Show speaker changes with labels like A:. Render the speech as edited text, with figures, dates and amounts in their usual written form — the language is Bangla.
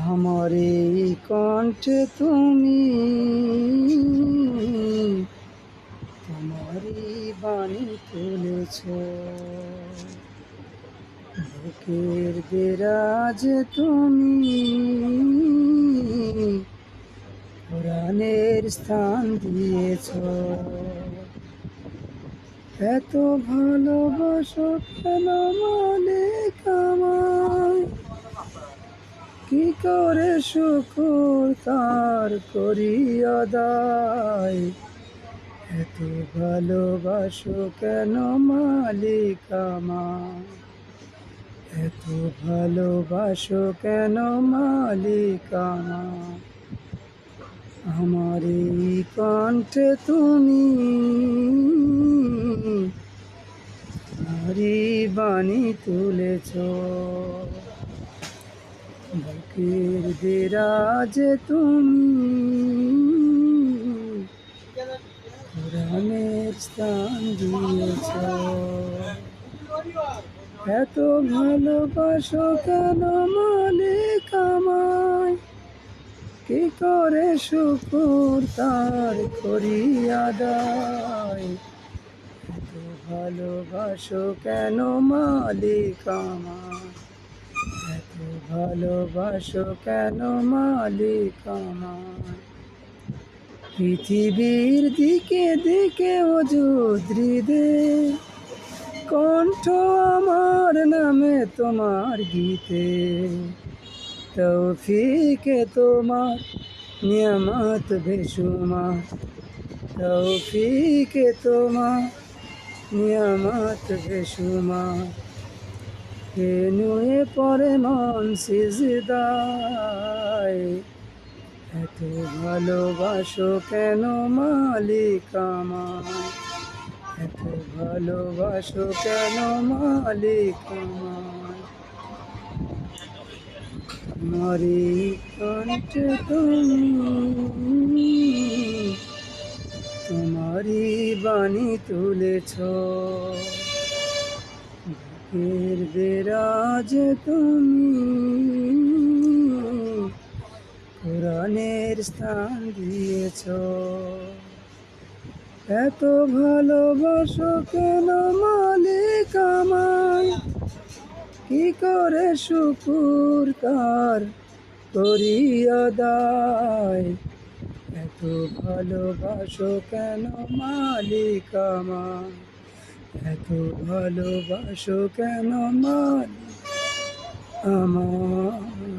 A: আমার এই কণ্ঠে তুমি তোমারই বাণী তুলেছ, বুকের দেরাজে তুমি কোরআনের স্থান দিয়েছ। এত ভালোবাসো কেন মালিক আমায়, কি করে শুকর তার করি আদায়। এত ভালোবাসো কেন মালিক আমায়, এত ভালোবাসো কেন মালিক আমায়। আমার এই কণ্ঠে তুমি তোমারই বাণী তুলেছ, বুকের দেরাজে তুমি কোরআনের স্থান দিয়েছ। এত ভালোবাসো কেন মালিক আমায়, কি করে শুকর তার করি আদায়। এত ভালোবাসো কেন মালিক আমায়, এত ভালোবাসো কেন মালিক আমায়। পৃথিবীর দিকে দিকে অযুত হৃদে কণ্ঠ আমার নামে তোমার গীতে। তৌফিকে তোমার নিয়ামত বেশুমার, তৌফিকে তোমার নিয়ামত বেশুমার। হে নুয়ে পড়ে মন সিজদায়, এত ভালোবাসো কেন মালিক আমায়, এত ভালোবাসো কেন মালিক আমায়। তোমারই কণ্ঠে তুমি তোমারই বাণী তুলেছ, বুকের দেরাজে তুমি কোরআনের স্থান দিয়েছ। এত ভালোবাসো কেন মালিক আমায়, কি করে শুকুর তার করি আদায়। এত ভালোবাসো কেন মালিক আমায়, এত ভালোবাসো কেন মালিক আমায়।